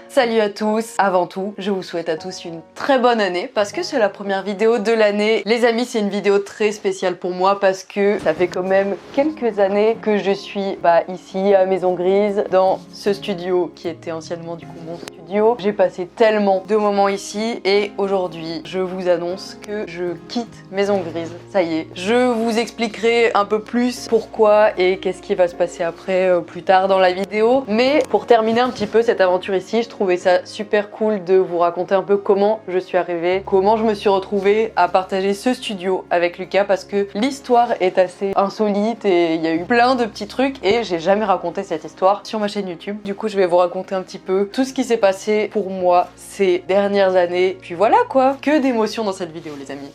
Salut à tous! Avant tout, je vous souhaite à tous une très bonne année parce que c'est la première vidéo de l'année. Les amis, c'est une vidéo très spéciale pour moi parce que ça fait quand même quelques années que je suis ici à Maison Grise, dans ce studio qui était anciennement du coup mon studio. J'ai passé tellement de moments ici et aujourd'hui, je vous annonce que je quitte Maison Grise. Ça y est, je vous expliquerai un peu plus pourquoi et qu'est-ce qui va se passer après plus tard dans la vidéo. Mais pour terminer un petit peu cette aventure ici, je trouvais ça super cool de vous raconter un peu comment je suis arrivée, comment je me suis retrouvée à partager ce studio avec Lucas parce que l'histoire est assez insolite et il y a eu plein de petits trucs et j'ai jamais raconté cette histoire sur ma chaîne YouTube. Du coup, je vais vous raconter un petit peu tout ce qui s'est passé pour moi ces dernières années. Puis voilà quoi, que d'émotions dans cette vidéo les amis.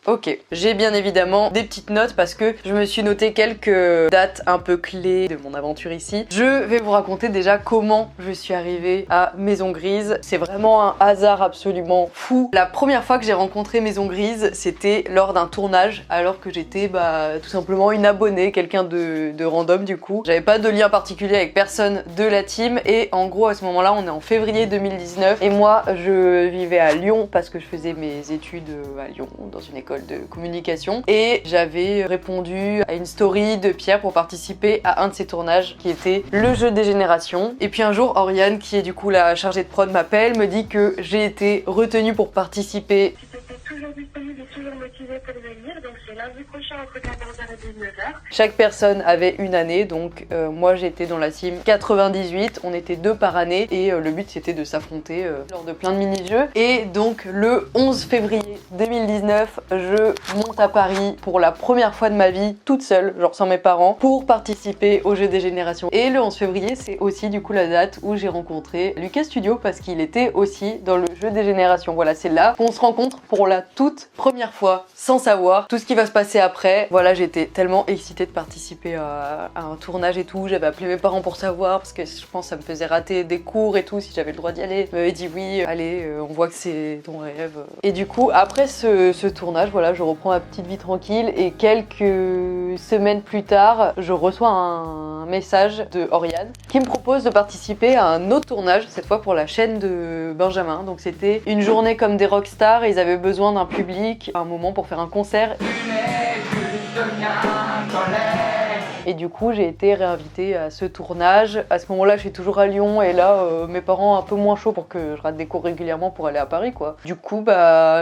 Ok, j'ai bien évidemment des petites notes parce que je me suis noté quelques dates un peu clés de mon aventure ici. Je vais vous raconter déjà comment je suis arrivée à Maison Grise. C'est vraiment un hasard absolument fou. La première fois que j'ai rencontré Maison Grise, c'était lors d'un tournage alors que j'étais tout simplement une abonnée, quelqu'un de random du coup. J'avais pas de lien particulier avec personne de la team et en gros à ce moment-là, on est en février 2019 et moi je vivais à Lyon parce que je faisais mes études à Lyon dans une école de communication et j'avais répondu à une story de Pierre pour participer à un de ses tournages qui était le jeu des générations. Et puis un jour, Oriane, qui est du coup la chargée de prod, m'appelle, me dit que j'ai été retenue pour participer. Toujours disponible et toujours motivé pour venir, donc c'est lundi prochain entre 14h et 19h. Chaque personne avait une année, donc moi j'étais dans la team 98, on était 2 par année et le but c'était de s'affronter lors de plein de mini-jeux. Et donc le 11 février 2019, je monte à Paris pour la première fois de ma vie, toute seule, genre sans mes parents, pour participer au jeu des générations. Et le 11 février, c'est aussi du coup la date où j'ai rencontré Lucas Studio parce qu'il était aussi dans le jeu des générations. Voilà, c'est là qu'on se rencontre pour la toute première fois, sans savoir tout ce qui va se passer après. Voilà, j'étais tellement excitée de participer à un tournage et tout. J'avais appelé mes parents pour savoir parce que je pense que ça me faisait rater des cours et tout si j'avais le droit d'y aller. Ils m'avaient dit oui, allez, on voit que c'est ton rêve. Et du coup, après ce tournage, voilà, je reprends ma petite vie tranquille et quelques semaines plus tard, je reçois un message de Oriane qui me propose de participer à un autre tournage, cette fois pour la chaîne de Benjamin. Donc c'était une journée comme des rockstars et ils avaient besoin d'un public, un moment pour faire un concert. Et du coup, j'ai été réinvitée à ce tournage. À ce moment-là, je suis toujours à Lyon et là, mes parents un peu moins chauds pour que je rate des cours régulièrement pour aller à Paris, quoi. Du coup,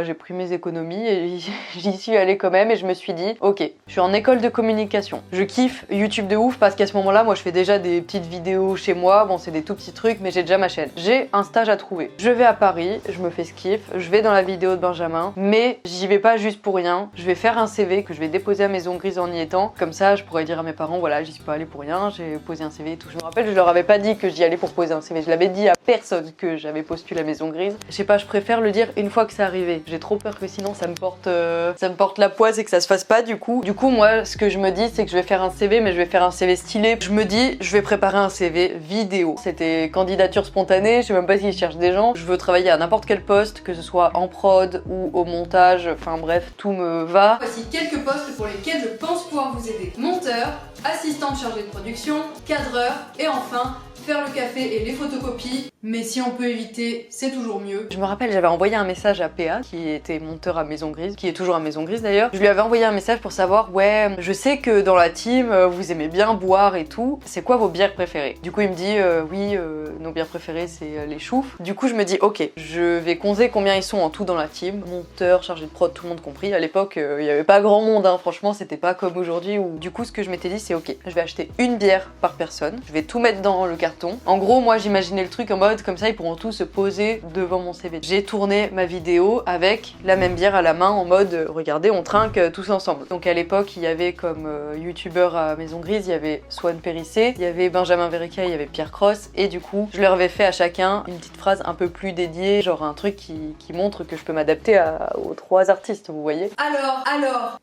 j'ai pris mes économies et j'y suis allée quand même et je me suis dit, ok, je suis en école de communication. Je kiffe YouTube de ouf parce qu'à ce moment-là, moi, je fais déjà des petites vidéos chez moi. Bon, c'est des tout petits trucs, mais j'ai déjà ma chaîne. J'ai un stage à trouver. Je vais à Paris, je me fais ce kiff, je vais dans la vidéo de Benjamin, mais j'y vais pas juste pour rien. Je vais faire un CV que je vais déposer à Maison Grise en y étant. Comme ça, je pourrais dire à mes parents, voilà, j'y suis pas allée pour rien, j'ai posé un CV et tout. Je me rappelle, je leur avais pas dit que j'y allais pour poser un CV. Je l'avais dit à personne que j'avais postulé à Maison Grise. Je sais pas, je préfère le dire une fois que c'est arrivé. J'ai trop peur que sinon ça me porte la poisse et que ça se fasse pas du coup. Du coup, moi, ce que je me dis, c'est que je vais faire un CV, mais je vais faire un CV stylé. Je me dis, je vais préparer un CV vidéo. C'était candidature spontanée, je sais même pas s'ils cherchent des gens. Je veux travailler à n'importe quel poste, que ce soit en prod ou au montage, enfin bref, tout me va. Voici quelques postes pour lesquels je pense pouvoir vous aider. Monteur, assistante chargée de production, cadreur et enfin faire le café et les photocopies. Mais si on peut éviter, c'est toujours mieux. Je me rappelle, j'avais envoyé un message à PA, qui était monteur à Maison Grise, qui est toujours à Maison Grise d'ailleurs. Je lui avais envoyé un message pour savoir, ouais, je sais que dans la team, vous aimez bien boire et tout. C'est quoi vos bières préférées? Du coup, il me dit, oui, nos bières préférées, c'est les choufs. Du coup, je me dis, ok, je vais compter combien ils sont en tout dans la team. Monteur, chargé de prod, tout le monde compris. À l'époque, il y avait pas grand monde, hein. Franchement, c'était pas comme aujourd'hui où... Du coup, ce que je m'étais dit, c'est ok, je vais acheter une bière par personne. Je vais tout mettre dans le carton. En gros, moi, j'imaginais le truc en mode, comme ça, ils pourront tous se poser devant mon CV. J'ai tourné ma vidéo avec la même bière à la main en mode, regardez, on trinque tous ensemble. Donc à l'époque, il y avait comme youtubeur à Maison Grise, il y avait Swan Périssé, il y avait Benjamin Verica, il y avait Pierre Cross, et du coup, je leur avais fait à chacun une petite phrase un peu plus dédiée, genre un truc qui montre que je peux m'adapter aux 3 artistes, vous voyez.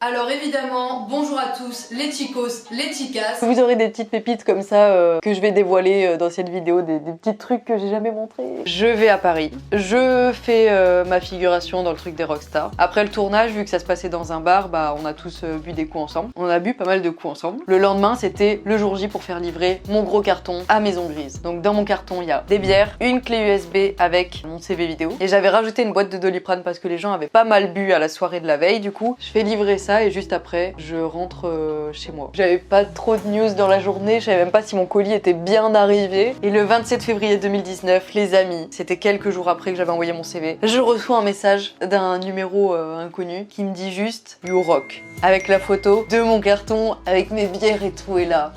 Alors évidemment, bonjour à tous, les chicos, les chicas. Vous aurez des petites pépites comme ça que je vais dévoiler dans cette vidéo, des petits trucs que j'ai jamais jamais montré. Je vais à Paris, je fais ma figuration dans le truc des rockstars. Après le tournage, vu que ça se passait dans un bar, bah on a tous bu des coups ensemble. On a bu pas mal de coups ensemble. Le lendemain, c'était le jour J pour faire livrer mon gros carton à Maison Grise. Donc dans mon carton, il y a des bières, une clé USB avec mon CV vidéo. Et j'avais rajouté une boîte de Doliprane parce que les gens avaient pas mal bu à la soirée de la veille. Du coup, je fais livrer ça et juste après, je rentre chez moi. J'avais pas trop de news dans la journée, je savais même pas si mon colis était bien arrivé. Et le 27 février 2019, les amis, c'était quelques jours après que j'avais envoyé mon CV, je reçois un message d'un numéro inconnu qui me dit juste You rock, avec la photo de mon carton avec mes bières et tout. Et là,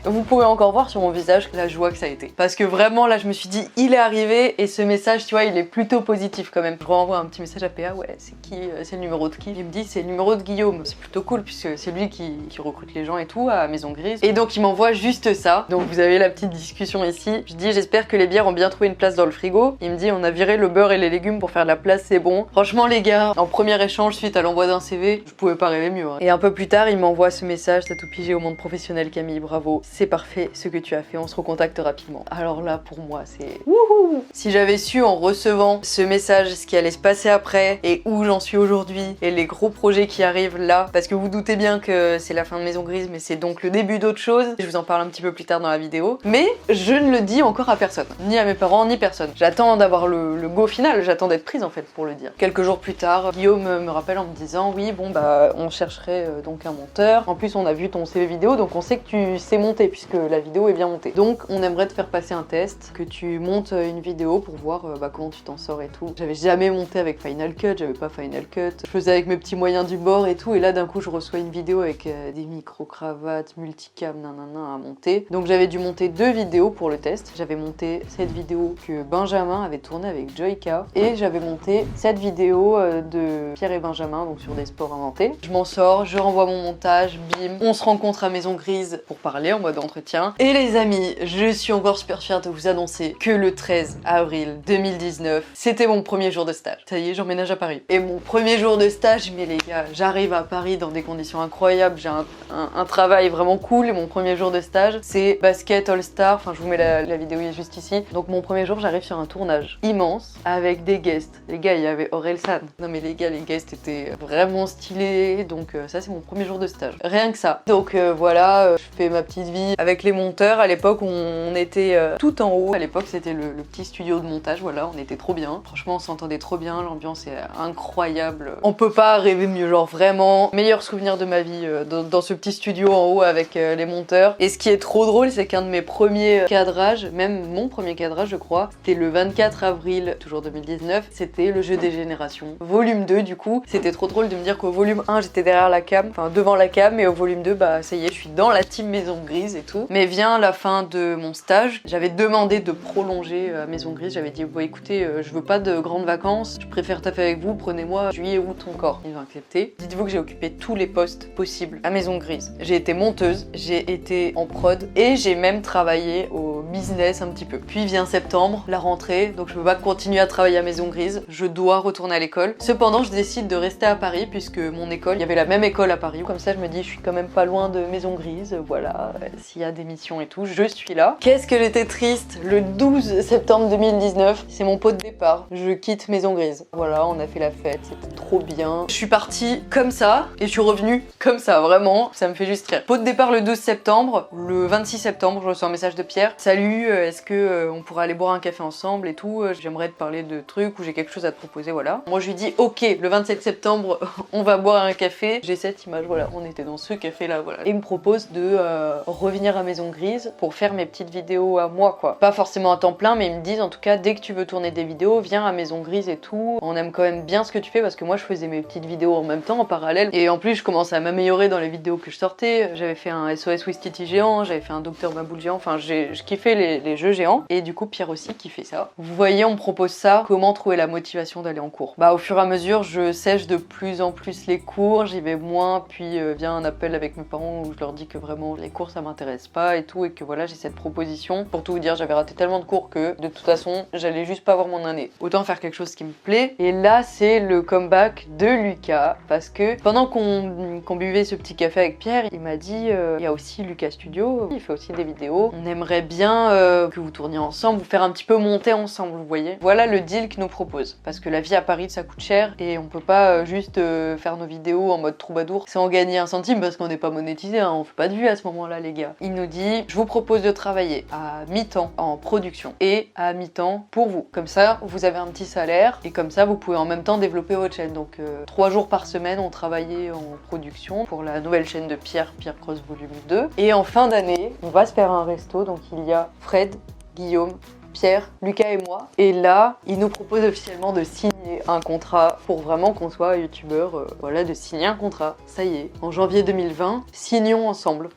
vous pouvez encore voir sur mon visage la joie que ça a été. Parce que vraiment là je me suis dit il est arrivé et ce message tu vois il est plutôt positif quand même. Je renvoie un petit message à PA, ouais c'est qui, c'est le numéro de qui? Il me dit c'est le numéro de Guillaume. C'est plutôt cool puisque c'est lui qui recrute les gens et tout à Maison Grise. Et donc il m'envoie juste ça. Donc vous avez la petite discussion ici. Je dis j'espère que les bières ont bien trouvé une place dans le frigo. Il me dit on a viré le beurre et les légumes pour faire de la place, c'est bon. Franchement les gars, en premier échange suite à l'envoi d'un CV, je pouvais pas rêver mieux. Hein. Et un peu plus tard il m'envoie ce message, t'as tout pigé au monde professionnel Camille, bravo. C'est parfait ce que tu as fait, on se recontacte rapidement. Alors là pour moi c'est wouhou. Si j'avais su en recevant ce message ce qui allait se passer après et où j'en suis aujourd'hui et les gros projets qui arrivent là, parce que vous doutez bien que c'est la fin de Maison Grise mais c'est donc le début d'autre chose, je vous en parle un petit peu plus tard dans la vidéo, mais je ne le dis encore à personne, ni à mes parents ni personne. J'attends d'avoir le go final, j'attends d'être prise en fait pour le dire. Quelques jours plus tard, Guillaume me rappelle en me disant oui bon bah on chercherait donc un monteur, en plus on a vu ton CV vidéo donc on sait que tu sais monter puisque la vidéo est bien montée. Donc on aimerait te faire passer un test, que tu montes une vidéo pour voir comment tu t'en sors et tout. J'avais jamais monté avec Final Cut, j'avais pas Final Cut. Je faisais avec mes petits moyens du bord et tout et là d'un coup je reçois une vidéo avec des micro-cravates, multicam, nanana à monter. Donc j'avais dû monter 2 vidéos pour le test. J'avais monté cette vidéo que Benjamin avait tournée avec Joyka et j'avais monté cette vidéo de Pierre et Benjamin, donc sur des sports inventés. Je m'en sors, je renvoie mon montage, bim, on se rencontre à Maison Grise pour parler en mode entretien. Et les amis, je suis encore super fière de vous annoncer que le 13 avril 2019, c'était mon premier jour de stage. Ça y est, j'emménage à Paris. Et mon premier jour de stage, mais les gars, j'arrive à Paris dans des conditions incroyables, j'ai un travail vraiment cool et mon premier jour de stage, c'est basket all-star, enfin je vous mets la vidéo juste ici. Donc mon premier jour, j'arrive sur un tournage immense avec des guests. Les gars, il y avait Orelsan. Non mais les gars, les guests étaient vraiment stylés, donc ça c'est mon premier jour de stage. Rien que ça. Donc voilà, je fais ma petite vie avec les monteurs. À l'époque, on était tout en haut. À l'époque, c'était le petit studio de montage. Voilà, on était trop bien. Franchement, on s'entendait trop bien. L'ambiance est incroyable. On peut pas rêver mieux. Genre vraiment, meilleur souvenir de ma vie dans ce petit studio en haut avec les monteurs. Et ce qui est trop drôle, c'est qu'un de mes premiers cadrages, même mon premier cadrage, je crois, c'était le 24 avril, toujours 2019. C'était le jeu des générations. Volume 2, du coup. C'était trop drôle de me dire qu'au volume 1, j'étais derrière la cam, enfin devant la cam, et au volume 2, bah ça y est, je suis dans la team Maison Grise et tout. Mais vient la fin de mon stage, j'avais demandé de prolonger à Maison Grise, j'avais dit bon écoutez, je veux pas de grandes vacances, je préfère taffer avec vous, prenez-moi juillet, août encore. Ils ont accepté. Dites-vous que j'ai occupé tous les postes possibles à Maison Grise. J'ai été monteuse, j'ai été en prod et j'ai même travaillé au business un petit peu. Puis vient septembre, la rentrée, donc je peux pas continuer à travailler à Maison Grise, je dois retourner à l'école. Cependant, je décide de rester à Paris puisque mon école, il y avait la même école à Paris. Comme ça, je me dis je suis quand même pas loin de Maison Grise, voilà, s'il y a des missions et tout, je suis là. Qu'est-ce que j'étais triste, le 12 septembre 2019, c'est mon pot de départ. Je quitte Maison Grise. Voilà, on a fait la fête, c'était trop bien. Je suis partie comme ça et je suis revenue comme ça, vraiment, ça me fait juste rire. Pot de départ le 12 septembre, le 26 septembre, je reçois un message de Pierre. Salut, est-ce que on pourrait aller boire un café ensemble et tout, j'aimerais te parler de trucs ou j'ai quelque chose à te proposer, voilà. Moi je lui dis ok, le 27 septembre, on va boire un café. J'ai cette image, voilà, on était dans ce café là, voilà. Et il me propose de revenir à Maison Grise pour faire mes petites vidéos à moi, quoi. Pas forcément à temps plein, mais ils me disent en tout cas, dès que tu veux tourner des vidéos, viens à Maison Grise et tout. On aime quand même bien ce que tu fais parce que moi je faisais mes petites vidéos en même temps, en parallèle. Et en plus, je commençais à m'améliorer dans les vidéos que je sortais. J'avais fait un SOS Wistiti géant, j'avais fait un Dr Maboul géant, enfin je kiffais les jeux géants. Et du coup, Pierre aussi kiffait ça. Vous voyez, on me propose ça. Comment trouver la motivation d'aller en cours? Bah au fur et à mesure, je sèche de plus en plus les cours, j'y vais moins, puis vient un appel avec mes parents où je leur dis que vraiment les cours ça m'intéresse intéresse pas et tout, et que voilà, j'ai cette proposition. Pour tout vous dire, j'avais raté tellement de cours que de toute façon, j'allais juste pas avoir mon année. Autant faire quelque chose qui me plaît. Et là, c'est le comeback de Lucas, parce que pendant qu'on buvait ce petit café avec Pierre, il m'a dit il y a aussi Lucas Studio, il fait aussi des vidéos. On aimerait bien que vous tourniez ensemble, vous faire un petit peu monter ensemble, vous voyez. Voilà le deal qu'il nous propose. Parce que la vie à Paris, ça coûte cher et on peut pas juste faire nos vidéos en mode troubadour sans gagner un centime parce qu'on n'est pas monétisé, hein, on fait pas de vues à ce moment-là, les gars. Il nous dit je vous propose de travailler à mi-temps en production et à mi-temps pour vous. Comme ça, vous avez un petit salaire et comme ça, vous pouvez en même temps développer votre chaîne. Donc 3 jours par semaine, on travaillait en production pour la nouvelle chaîne de Pierre Cross Volume 2. Et en fin d'année, on va se faire un resto. Donc il y a Fred, Guillaume, Pierre, Lucas et moi. Et là, il nous propose officiellement de signer un contrat pour vraiment qu'on soit youtubeur. Voilà, de signer un contrat. Ça y est, en janvier 2020, signons ensemble.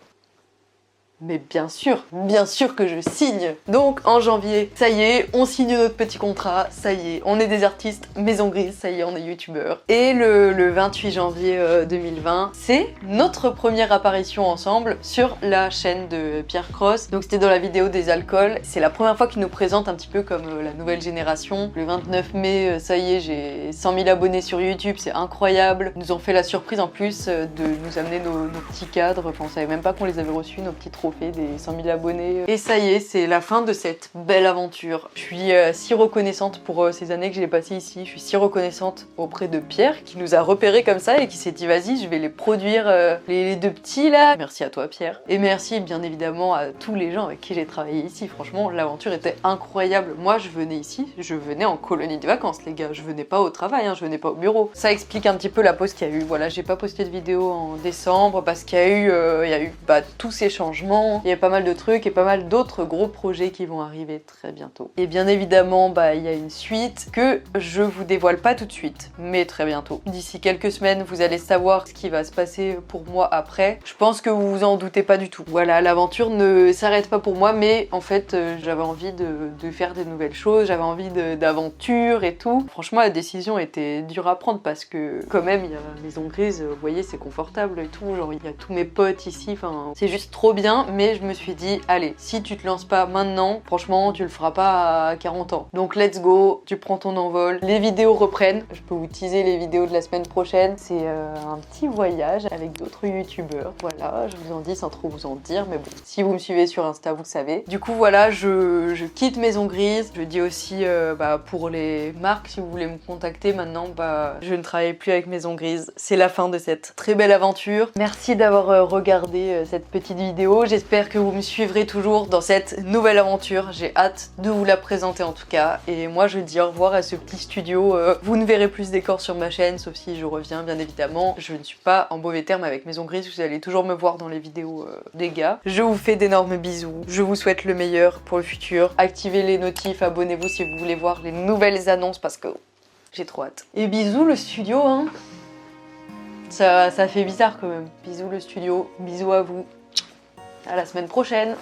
Mais bien sûr que je signe. Donc en janvier, ça y est, on signe notre petit contrat, ça y est, on est des artistes maison grise, ça y est, on est youtubeurs. Et le 28 janvier 2020, c'est notre première apparition ensemble sur la chaîne de Pierre Cross. Donc c'était dans la vidéo des alcools. C'est la première fois qu'il nous présente un petit peu comme la nouvelle génération. Le 29 mai, ça y est, j'ai 100 000 abonnés sur YouTube, c'est incroyable. Ils nous ont fait la surprise en plus de nous amener nos petits cadres. Enfin, on savait même pas qu'on les avait reçus, nos petits trophées des 100 000 abonnés. Et ça y est, c'est la fin de cette belle aventure. Je suis si reconnaissante pour ces années que j'ai passées ici. Je suis si reconnaissante auprès de Pierre qui nous a repérés comme ça et qui s'est dit vas-y, je vais les produire, les deux petits là. Merci à toi Pierre. Et merci bien évidemment à tous les gens avec qui j'ai travaillé ici. Franchement, l'aventure était incroyable. Moi, je venais ici, je venais en colonie de vacances les gars. Je venais pas au travail, hein, je venais pas au bureau. Ça explique un petit peu la pause qu'il y a eu. Voilà, j'ai pas posté de vidéo en décembre parce qu'il y a eu tous ces changements. Il y a pas mal de trucs et pas mal d'autres gros projets qui vont arriver très bientôt. Et bien évidemment, il y a une suite que je vous dévoile pas tout de suite, mais très bientôt. D'ici quelques semaines, vous allez savoir ce qui va se passer pour moi après. Je pense que vous vous en doutez pas du tout. Voilà, l'aventure ne s'arrête pas pour moi, mais en fait, j'avais envie de faire des nouvelles choses, j'avais envie d'aventure et tout. Franchement, la décision était dure à prendre parce que quand même, il y a Maison Grise, vous voyez, c'est confortable et tout. Genre, il y a tous mes potes ici, enfin, c'est juste trop bien. Mais je me suis dit, allez, si tu te lances pas maintenant, franchement, tu le feras pas à 40 ans. Donc let's go, tu prends ton envol. Les vidéos reprennent. Je peux vous teaser les vidéos de la semaine prochaine. C'est un petit voyage avec d'autres youtubeurs. Voilà, je vous en dis sans trop vous en dire, mais bon, si vous me suivez sur Insta, vous le savez. Du coup, voilà, je quitte Maison Grise. Je dis aussi, pour les marques, si vous voulez me contacter maintenant, je ne travaille plus avec Maison Grise. C'est la fin de cette très belle aventure. Merci d'avoir regardé cette petite vidéo. J'espère que vous me suivrez toujours dans cette nouvelle aventure. J'ai hâte de vous la présenter en tout cas. Et moi je dis au revoir à ce petit studio. Vous ne verrez plus ce décor sur ma chaîne, sauf si je reviens bien évidemment. Je ne suis pas en mauvais terme avec Maison Grise, vous allez toujours me voir dans les vidéos des gars. Je vous fais d'énormes bisous. Je vous souhaite le meilleur pour le futur. Activez les notifs, abonnez-vous si vous voulez voir les nouvelles annonces parce que j'ai trop hâte. Et bisous le studio hein. Ça fait bizarre quand même. Bisous le studio, bisous à vous. À la semaine prochaine.